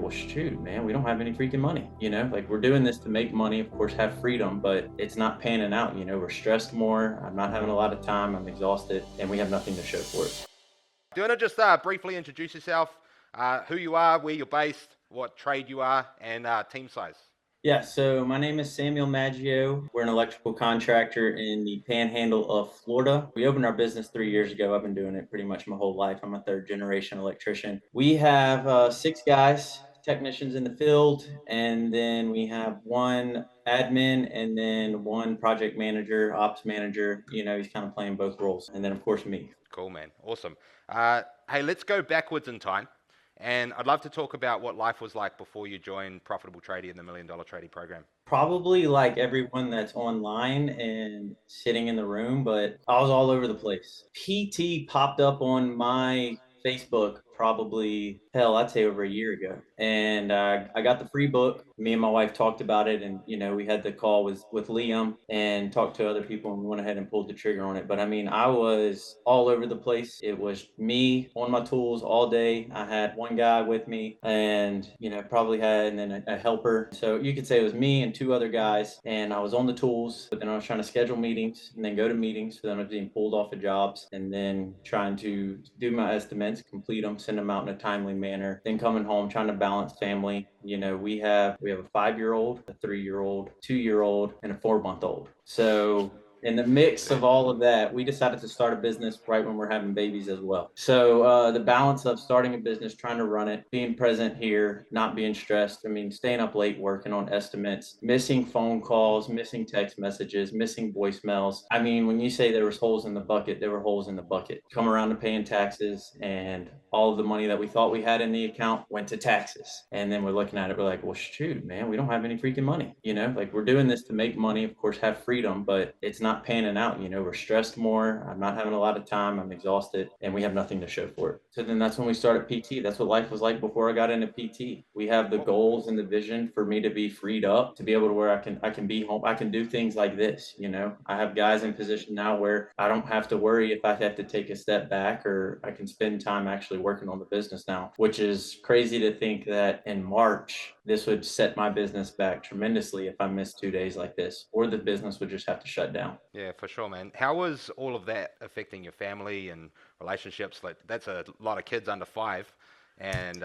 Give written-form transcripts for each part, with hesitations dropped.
well, shoot, man, we don't have any freaking money. Like we're doing this to make money, of course, have freedom, but it's not panning out. We're stressed more. I'm not having a lot of time. I'm exhausted, and we have nothing to show for it. Do you want to just briefly introduce yourself, who you are, where you're based, what trade you are, and team size? Yeah, so my name is Samuel Maggio. We're an electrical contractor in the panhandle of Florida. We opened our business 3 years ago. I've been doing it pretty much my whole life. I'm a third generation electrician. We have 6 guys, technicians in the field, and then we have one admin and then one project manager, ops manager. He's kind of playing both roles. And then, of course, me. Cool, man. Awesome. Hey, let's go backwards in time. And I'd love to talk about what life was like before you joined Profitable Tradie in the $1 Million Tradie program. Probably like everyone that's online and sitting in the room, but I was all over the place. PT popped up on my Facebook probably, hell, I'd say over a year ago. And I got the free book. Me and my wife talked about it, and we had the call with Liam and talked to other people, and we went ahead and pulled the trigger on it. But I mean, I was all over the place. It was me on my tools all day. I had one guy with me, and probably had and then a helper. So you could say it was me and 2 other guys, and I was on the tools. But then I was trying to schedule meetings and then go to meetings. So then I was being pulled off of jobs, and then trying to do my estimates, complete them, send them out in a timely manner. Then coming home, trying to balance family. We have a 5-year old, a 3-year old, 2-year old, and a 4-month old. So in the mix of all of that, we decided to start a business right when we're having babies as well. So the balance of starting a business, trying to run it, being present here, not being stressed. I mean, staying up late working on estimates, missing phone calls, missing text messages, missing voicemails. I mean, when you say there was holes in the bucket, there were holes in the bucket. Come around to paying taxes, and all of the money that we thought we had in the account went to taxes. And then we're looking at it, we're like, well, shoot, man, we don't have any freaking money. Like we're doing this to make money, of course, have freedom, but it's not panning out. We're stressed more. I'm not having a lot of time. I'm exhausted, and we have nothing to show for it. So then that's when we started PT. That's what life was like before I got into PT. We have the goals and the vision for me to be freed up, to be able to where I can be home. I can do things like this. I have guys in position now where I don't have to worry if I have to take a step back, or I can spend time actually working on the business now, which is crazy to think that in March this would set my business back tremendously if I missed 2 days like this, or the business would just have to shut down. Yeah, for sure, man. How was all of that affecting your family and relationships? Like, that's a lot of kids under 5, and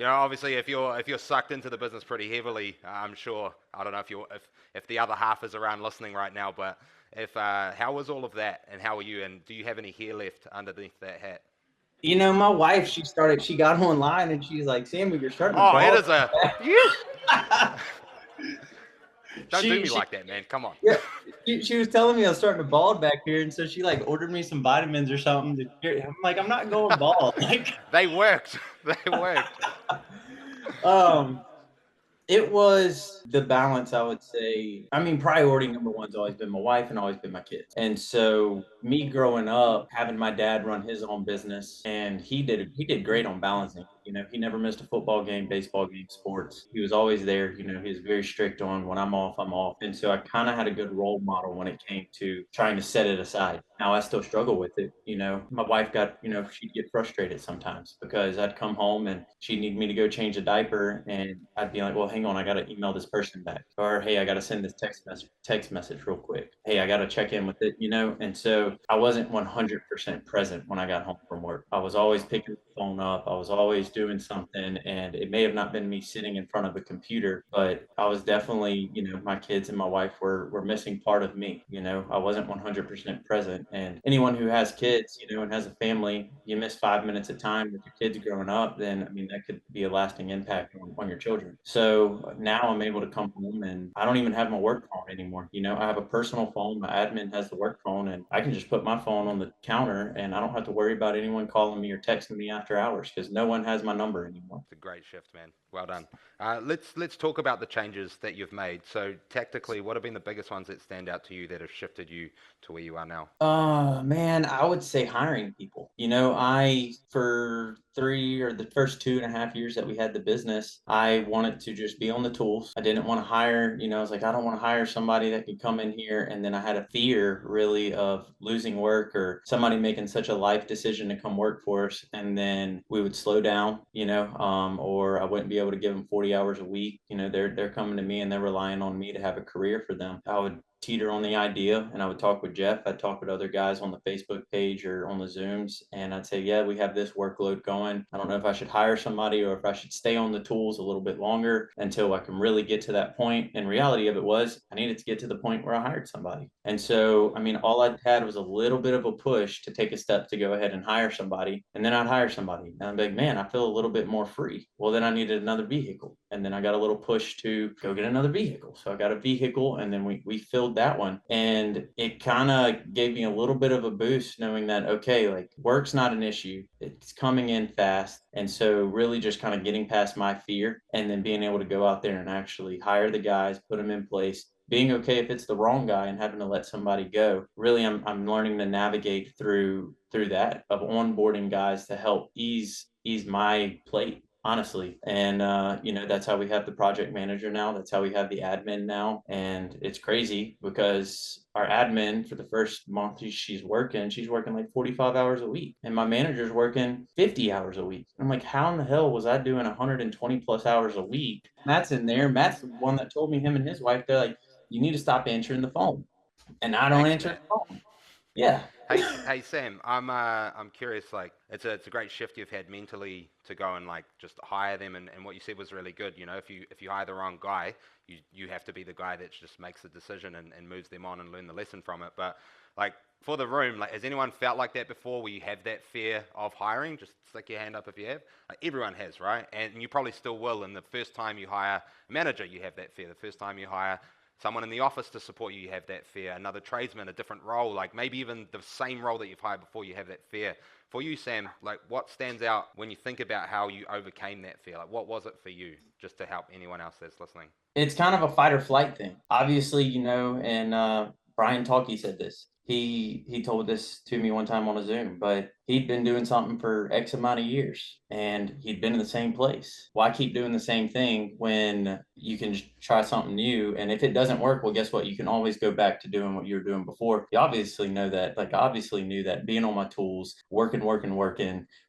obviously, if you're sucked into the business pretty heavily, I'm sure. I don't know if the other half is around listening right now, but if how was all of that, and how are you? And do you have any hair left underneath that hat? My wife, she got online and she's like, Sammy, you're starting to Oh, it bald. is a you. Don't do she, me she, like that, man. Come on. yeah, she was telling me I was starting to bald back here. And so she like ordered me some vitamins or something. I'm like, I'm not going bald. Like, They worked. They worked. um, it was the balance, I would say. I mean, priority number one's always been my wife and always been my kids. And so me growing up, having my dad run his own business, and he did great on balancing. He never missed a football game, baseball game, sports. He was always there. He was very strict on when I'm off, I'm off. And so I kind of had a good role model when it came to trying to set it aside. Now I still struggle with it. My wife she'd get frustrated sometimes because I'd come home and she'd need me to go change a diaper, and I'd be like, well, hang on, I got to email this person back. Or, hey, I got to send this text message real quick. Hey, I got to check in with it. And so I wasn't 100% present when I got home from work. I was always picking the phone up. I was always doing something, and it may have not been me sitting in front of a computer, but I was definitely, my kids and my wife were missing part of me. I wasn't 100% present. And anyone who has kids, and has a family, you miss 5 minutes of time with your kids growing up, then I mean that could be a lasting impact on your children. So now I'm able to come home and I don't even have my work phone anymore. I have a personal phone. My admin has the work phone, and I can just put my phone on the counter, and I don't have to worry about anyone calling me or texting me after hours because no one has my number anymore. It's a great shift, man. Well done. Let's talk about the changes that you've made. So tactically, what have been the biggest ones that stand out to you that have shifted you to where you are now? Man, I would say hiring people. I, for the first 2.5 years that we had the business, I wanted to just be on the tools. I didn't want to hire, I was like, I don't want to hire somebody that could come in here. And then I had a fear really of losing work, or somebody making such a life decision to come work for us. And then we would slow down, or I wouldn't be able to give them 40 hours a week. You know, they're coming to me and they're relying on me to have a career for them. I would teeter on the idea and I would talk with Jeff. I'd talk with other guys on the Facebook page or on the Zooms. And I'd say, yeah, we have this workload going. I don't know if I should hire somebody or if I should stay on the tools a little bit longer until I can really get to that point. And reality of it was I needed to get to the point where I hired somebody. And so, I mean, all I had was a little bit of a push to take a step to go ahead and hire somebody. And then I'd hire somebody. And I'm like, man, I feel a little bit more free. Well, then I needed another vehicle. And then I got a little push to go get another vehicle. So I got a vehicle and then we filled that one. And it kind of gave me a little bit of a boost knowing that, okay, like work's not an issue. It's coming in fast. And so really just kind of getting past my fear and then being able to go out there and actually hire the guys, put them in place, being okay if it's the wrong guy and having to let somebody go. Really, I'm learning to navigate through that of onboarding guys to help ease my plate, honestly. And you know, that's how we have the project manager now. That's how we have the admin now. And it's crazy because our admin for the first month she's working like 45 hours a week. And my manager's working 50 hours a week. I'm like, how in the hell was I doing 120 plus hours a week? Matt's in there. Matt's the one that told me, him and his wife, they're like, you need to stop answering the phone. And I don't Thanks, answer Matt. the phone. Yeah. Hey Sam, I'm curious. Like, it's a great shift you've had mentally to go and like just hire them, and what you said was really good. You know, if you hire the wrong guy, you have to be the guy that just makes the decision and moves them on and learn the lesson from it. But like for the room, like has anyone felt like that before? Where you have that fear of hiring? Just stick your hand up if you have. Like, everyone has, right? And you probably still will. And the first time you hire a manager, you have that fear. The first time you hire someone in the office to support you, you have that fear. Another tradesman, a different role, like maybe even the same role that you've hired before, you have that fear. For you, Sam, like what stands out when you think about how you overcame that fear? Like what was it for you, just to help anyone else that's listening? It's kind of a fight or flight thing. Obviously, you know, and Brian Talkie said this. He told this to me one time on a Zoom, but he'd been doing something for X amount of years and he'd been in the same place. Why keep doing the same thing when you can just try something new? And if it doesn't work, well, guess what? You can always go back to doing what you were doing before. You obviously know that. Like, I obviously knew that being on my tools, working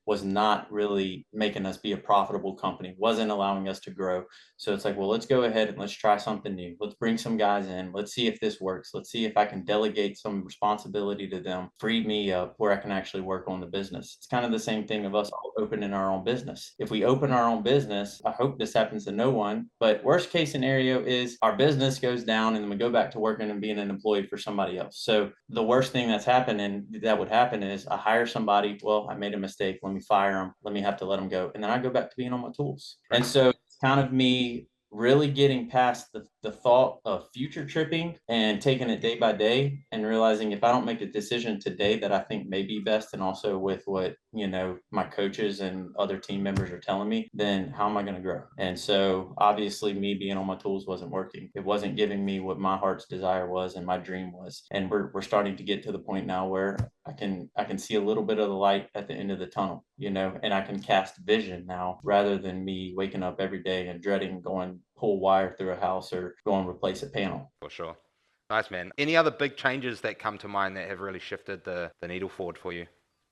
was not really making us be a profitable company, wasn't allowing us to grow. So it's like, well, let's go ahead and let's try something new. Let's bring some guys in. Let's see if this works. Let's see if I can delegate some responsibility to them, free me up where I can actually work on the business. It's kind of the same thing of us all opening our own business. If we open our own business, I hope this happens to no one, but worst case scenario is our business goes down and then we go back to working and being an employee for somebody else. So the worst thing that would happen is I hire somebody, well, I made a mistake. Let me fire them. Let me have to let them go. And then I go back to being on my tools. And Right. so kind of me really getting past the thought of future tripping and taking it day by day and realizing if I don't make a decision today that I think may be best and also with what, you know, my coaches and other team members are telling me, then how am I going to grow? And so obviously me being on my tools wasn't working. It wasn't giving me what my heart's desire was and my dream was. And we're starting to get to the point now where I can see a little bit of the light at the end of the tunnel, you know, and I can cast vision now rather than me waking up every day and dreading going pull wire through a house or go and replace a panel. For sure. Nice, man. Any other big changes that come to mind that have really shifted the needle forward for you?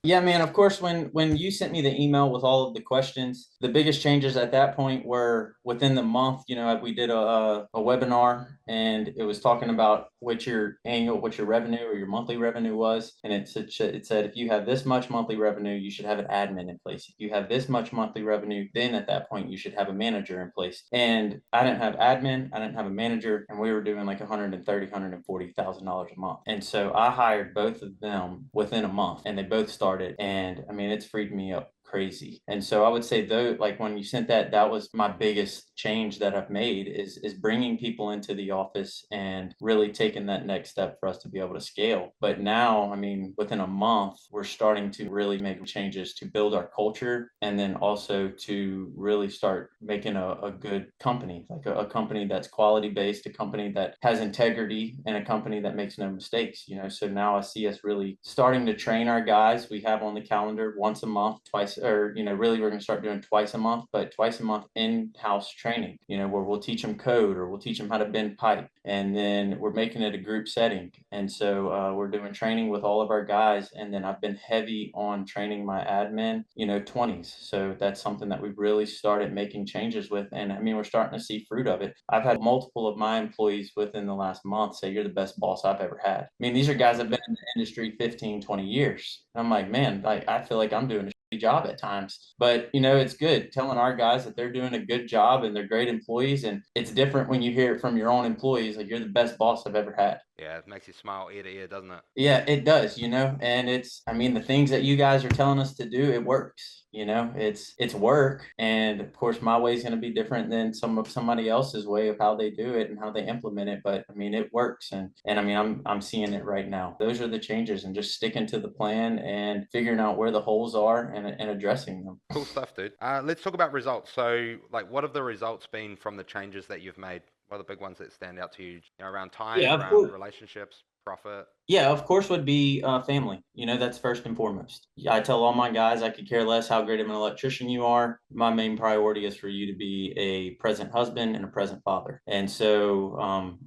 Yeah, man. Of course, when you sent me the email with all of the questions, the biggest changes at that point were within the month. You know, we did a webinar, and it was talking about what your revenue or your monthly revenue was, and it said if you have this much monthly revenue, you should have an admin in place. If you have this much monthly revenue, then at that point you should have a manager in place. And I didn't have admin, I didn't have a manager, and we were doing like 130, $140,000 a month. And so I hired both of them within a month, and they both started started. And I mean, it's freed me up crazy. And so I would say though, like when you sent that, that was my biggest change that I've made is bringing people into the office and really taking that next step for us to be able to scale. But now, I mean, within a month, we're starting to really make changes to build our culture and then also to really start making a good company, like a company that's quality based, a company that has integrity, and a company that makes no mistakes, you know. So now I see us really starting to train our guys. We have on the calendar once a month, twice or, really we're going to start doing twice a month, but twice a month in-house training, where we'll teach them code or we'll teach them how to bend pipe. And then we're making it a group setting. And so we're doing training with all of our guys. And then I've been heavy on training my admin, 20s. So that's something that we've really started making changes with. And I mean, we're starting to see fruit of it. I've had multiple of my employees within the last month say, "You're the best boss I've ever had." I mean, these are guys that Awesome, have been dude. in the industry 15, 20 years. And I'm like, man, like I feel like I'm doing a job at times. But it's good telling our guys that they're doing a good job and they're great employees. And it's different when you hear it from your own employees, like, "You're the best boss I've ever had." Yeah, it makes you smile ear to ear, doesn't it? Yeah, it does, and I mean, the things that you guys are telling us to do, it works, it's work. And of course, my way is going to be different than somebody else's way of how they do it and how they implement it. But I mean, it works. And I mean, I'm seeing it right now. Those are the changes, and just sticking to the plan and figuring out where the holes are and addressing them. Cool stuff, dude. Let's talk about results. So, like, what have the results been from the changes that you've made? What are the big ones that stand out to you? Around time, Yeah, of around course. relationships, profit. Yeah, of course, would be family. That's first and foremost. Yeah, I tell all my guys I could care less how great of an electrician you are. My main priority is for you to be a present husband and a present father. And so,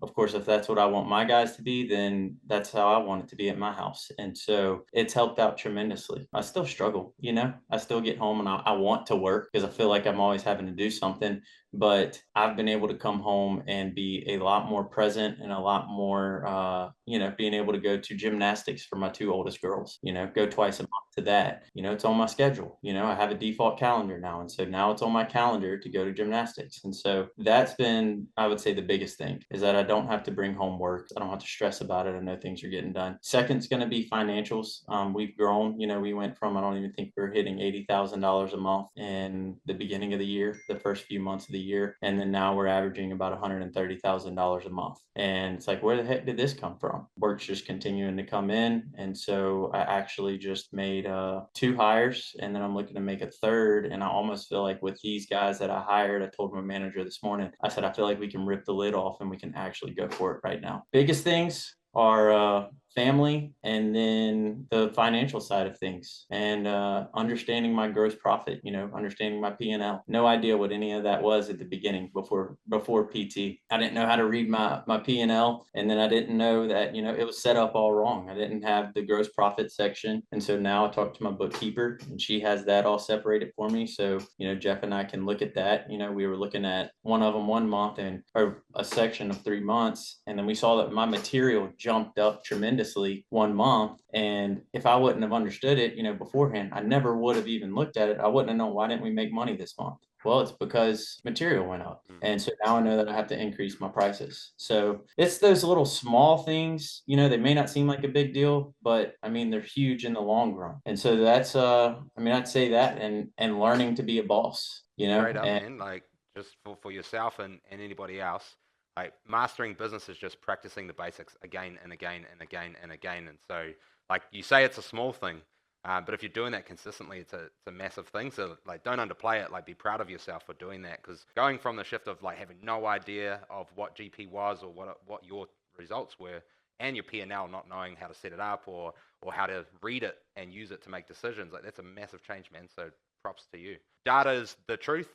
of course, if that's what I want my guys to be, then that's how I want it to be at my house. And so it's helped out tremendously. I still struggle, I still get home and I want to work because I feel like I'm always having to do something, but I've been able to come home and be a lot more present and a lot more, being able to go to gymnastics for my two oldest girls, go twice a month to that. It's on my schedule. I have a default calendar now. And so now it's on my calendar to go to gymnastics. And so that's been, I would say, the biggest thing is that I don't have to bring home work. I don't have to stress about it. I know things are getting done. Second's going to be financials. We've grown, we went from, I don't even think we are hitting $80,000 a month in the beginning of the year, the first few months of the year. And then now we're averaging about $130,000 a month. And it's like, where the heck did this come from? Work's just continuing to come in. And so I actually just made two hires, and then I'm looking to make a third. And I almost feel like with these guys that I hired, I told my manager this morning, I said, I feel like we can rip the lid off and we can actually go for it right now. Biggest things are family, and then the financial side of things, and understanding my gross profit, understanding my P&L. No idea what any of that was at the beginning before PT. I didn't know how to read my P&L, and then I didn't know that, it was set up all wrong. I didn't have the gross profit section. And so now I talked to my bookkeeper and she has that all separated for me. So, Jeff and I can look at that. We were looking at one of them one month, and or a section of 3 months. And then we saw that my material jumped up tremendously one month. And if I wouldn't have understood it, beforehand, I never would have even looked at it. I wouldn't have known, why didn't we make money this month? Well, it's because material went up. Mm. And so now I know that I have to increase my prices. So it's those little small things, they may not seem like a big deal, but I mean, they're huge in the long run. And so that's, I mean, I'd say that, and learning to be a boss, Straight up, and man. Like, just for yourself and anybody else, like, mastering business is just practicing the basics again and again and again and again. And so, like, you say it's a small thing, but if you're doing that consistently, it's a massive thing. So, like, don't underplay it. Like, be proud of yourself for doing that, because going from the shift of like having no idea of what GP was or what your results were, and your P&L not knowing how to set it up or how to read it and use it to make decisions, like, that's a massive change, man. So props to you. Data is the truth,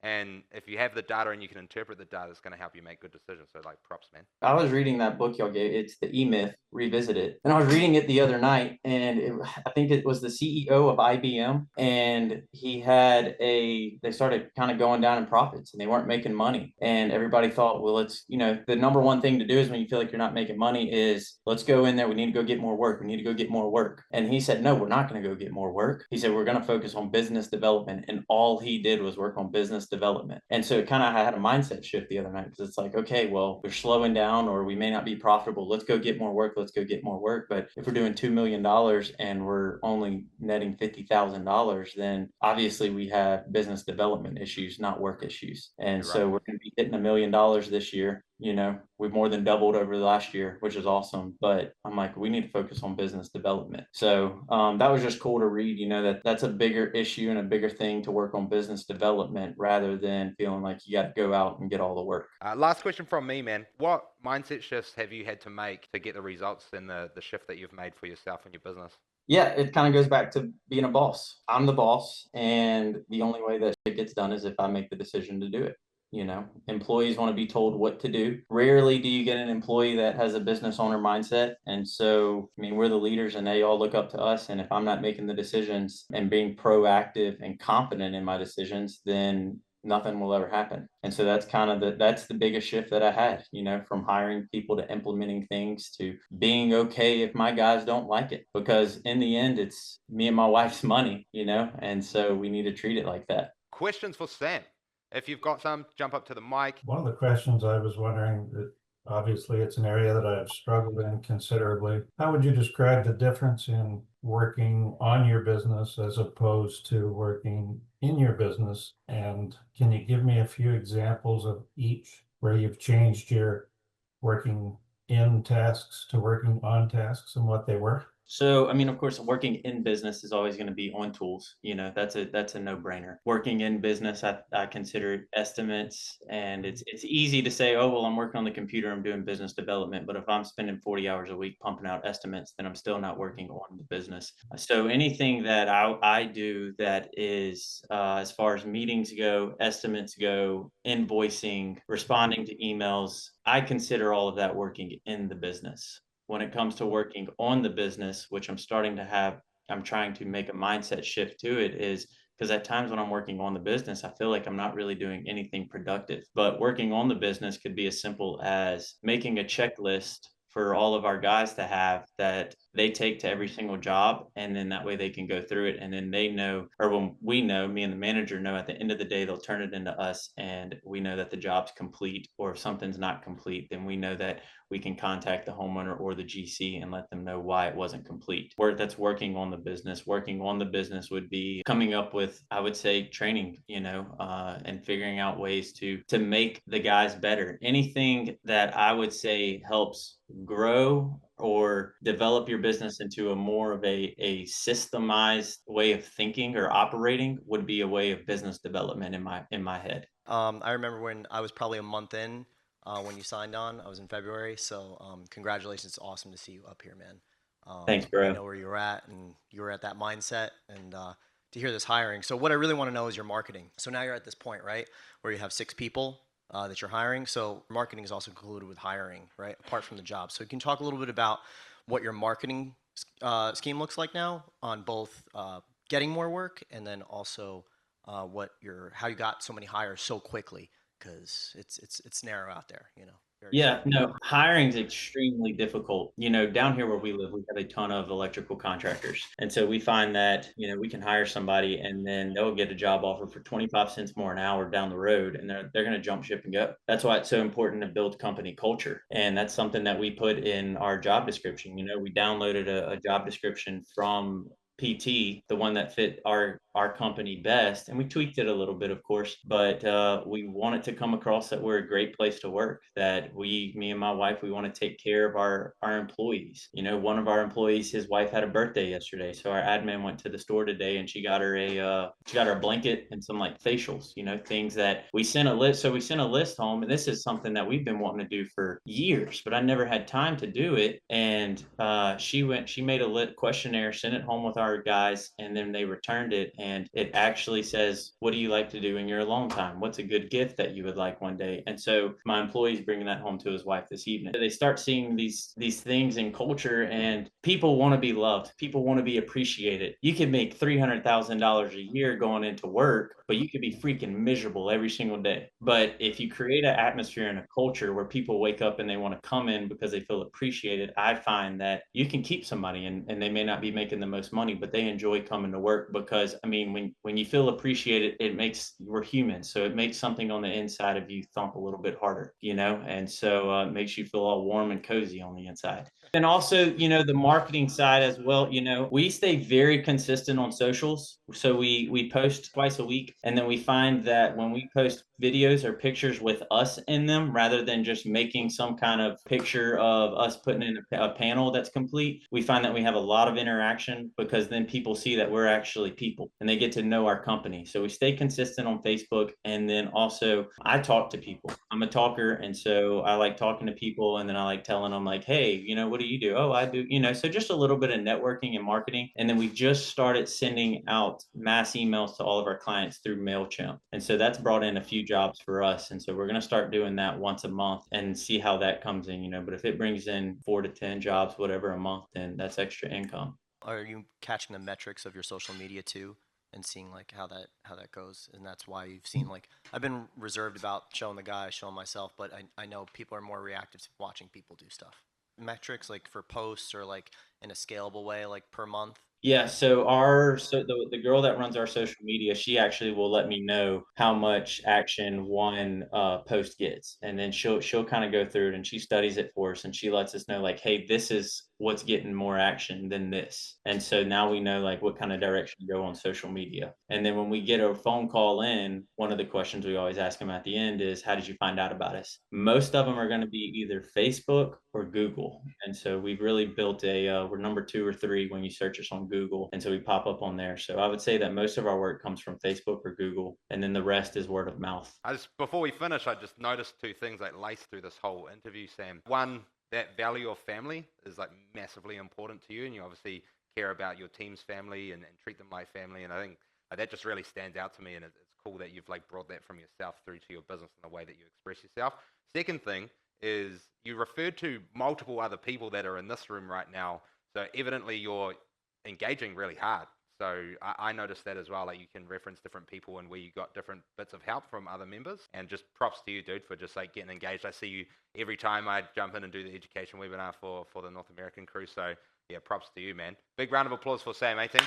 and if you have the data and you can interpret the data, it's going to help you make good decisions. So, like, props, man. I was reading that book y'all gave. It's the E-Myth Revisited, and I was reading it the other night, and I think it was the CEO of IBM, and they started kind of going down in profits, and they weren't making money, and everybody thought, well, it's the number one thing to do is when you feel like you're not making money is, let's go in there. We need to go get more work. We need to go get more work. And he said, no, we're not going to go get more work. He said, we're going to focus on business development, and all he did was work on business development. And so it kind of had a mindset shift the other night, because it's like, okay, well, we're slowing down, or we may not be profitable. Let's go get more work. Let's go get more work. But if we're doing $2 million and we're only netting $50,000, then obviously we have business development issues, not work issues. And You're right, so we're man. going to be hitting $1 million this year. We've more than doubled over the last year, which is awesome. But I'm like, we need to focus on business development. So that was just cool to read, that's a bigger issue and a bigger thing to work on business development, rather than feeling like you got to go out and get all the work. Last question from me, man. What mindset shifts have you had to make to get the results in the shift that you've made for yourself and your business? Yeah, it kind of goes back to being a boss. I'm the boss, and the only way that shit gets done is if I make the decision to do it. Employees want to be told what to do. Rarely do you get an employee that has a business owner mindset. And so, I mean, we're the leaders and they all look up to us. And if I'm not making the decisions and being proactive and confident in my decisions, then nothing will ever happen. And so that's the biggest shift that I had, from hiring people to implementing things to being okay if my guys don't like it. Because in the end, it's me and my wife's money, and so we need to treat it like that. Questions for Sam. If you've got some, jump up to the mic. One of the questions I was wondering, that obviously it's an area that I've struggled in considerably. How would you describe the difference in working on your business as opposed to working in your business? And can you give me a few examples of each where you've changed your working in tasks to working on tasks and what they were? So, I mean, of course, working in business is always going to be on tools. That's a no-brainer. Working in business, I consider estimates, and it's easy to say, oh, well, I'm working on the computer, I'm doing business development. But if I'm spending 40 hours a week pumping out estimates, then I'm still not working on the business. So anything that I do that is, as far as meetings go, estimates go, invoicing, responding to emails, I consider all of that working in the business. When it comes to working on the business, which I'm trying to make a mindset shift to it, is because at times when I'm working on the business, I feel like I'm not really doing anything productive. But working on the business could be as simple as making a checklist for all of our guys to have that they take to every single job. And then that way they can go through it. And then they know, or when we know, me and the manager know, at the end of the day, they'll turn it into us. And we know that the job's complete. Or if something's not complete, then we know that we can contact the homeowner or the GC and let them know why it wasn't complete. Work that's working on the business. Working on the business would be coming up with, I would say, training, and figuring out ways to make the guys better. Anything that I would say helps grow or develop your business into a more of a systemized way of thinking or operating would be a way of business development in my head. I remember when I was probably a month in when you signed on. I was in February, so congratulations. It's awesome to see you up here, man. Thanks, I bro. know where you were at, and you were at that mindset, and to hear this hiring. So what I really want to know is your marketing. So now you're at this point, right, where you have 6 people that you're hiring. So marketing is also included with hiring, right, apart from the job. So you can talk a little bit about what your marketing scheme looks like now on both getting more work and then also how you got so many hires so quickly, because it's narrow out there, very Yeah, few. no, hiring is extremely difficult. Down here where we live, we have a ton of electrical contractors. And so we find that, we can hire somebody and then they'll get a job offer for 25 cents more an hour down the road and they're going to jump ship and go. That's why it's so important to build company culture. And that's something that we put in our job description. We downloaded a job description from PT, the one that fit our company best, and we tweaked it a little bit, of course. But we want it to come across that we're a great place to work. That me and my wife, we want to take care of our employees. One of our employees, his wife had a birthday yesterday, so our admin went to the store today, and she got her a blanket and some like facials. Things that we sent a list. So we sent a list home, and this is something that we've been wanting to do for years, but I never had time to do it. And she made a lit questionnaire, sent it home with our guys, and then they returned it. And it actually says, what do you like to do in your alone time? What's a good gift that you would like one day? And so my employee's bringing that home to his wife this evening. They start seeing these things in culture, and people want to be loved. People want to be appreciated. You could make $300,000 a year going into work, but you could be freaking miserable every single day. But if you create an atmosphere and a culture where people wake up and they want to come in because they feel appreciated, I find that you can keep somebody, and they may not be making the most money, but they enjoy coming to work. Because I mean, when you feel appreciated, we're human, so it makes something on the inside of you thump a little bit harder, and so it makes you feel all warm and cozy on the inside. And also, the marketing side as well, we stay very consistent on socials. So we post twice a week, and then we find that when we post videos or pictures with us in them, rather than just making some kind of picture of us putting in a panel that's complete, we find that we have a lot of interaction because because then people see that we're actually people and they get to know our company. So we stay consistent on Facebook. And then also I talk to people. I'm a talker. And so I like talking to people, and then I like telling them like, hey, what do you do? Oh, I do, so just a little bit of networking and marketing. And then we just started sending out mass emails to all of our clients through MailChimp. And so that's brought in a few jobs for us. And so we're going to start doing that once a month and see how that comes in, but if it brings in 4 to 10 jobs, whatever a month, then that's extra income. Are you catching the metrics of your social media too, and seeing like how that goes? And that's why you've seen like I've been reserved about showing the guys, showing myself, but I know people are more reactive to watching people do stuff. Metrics like for posts or like in a scalable way, like per month. Yeah, so the girl that runs our social media, she actually will let me know how much action one post gets, and then she'll kind of go through it, and she studies it for us, and she lets us know like, hey, this is what's getting more action than this, and so now we know like what kind of direction to go on social media. And then when we get a phone call in, one of the questions we always ask them at the end is, how did you find out about us? Most of them are going to be either Facebook or Google, and so we've really built we're number 2 or 3 when you search us on Google. And so we pop up on there. So I would say that most of our work comes from Facebook or Google, and then the rest is word of mouth. Before we finish, I just noticed 2 things like laced through this whole interview, Sam. One, that value of family is like massively important to you, and you obviously care about your team's family and treat them like family. And I think that just really stands out to me, and it's cool that you've like brought that from yourself through to your business in the way that you express yourself. Second thing is you referred to multiple other people that are in this room right now. So evidently you're engaging really hard. So I noticed that as well. Like you can reference different people and where you got different bits of help from other members. And just props to you, dude, for just like getting engaged. I see you every time I jump in and do the education webinar for the North American crew. So yeah, props to you, man. Big round of applause for Sam, eh, team?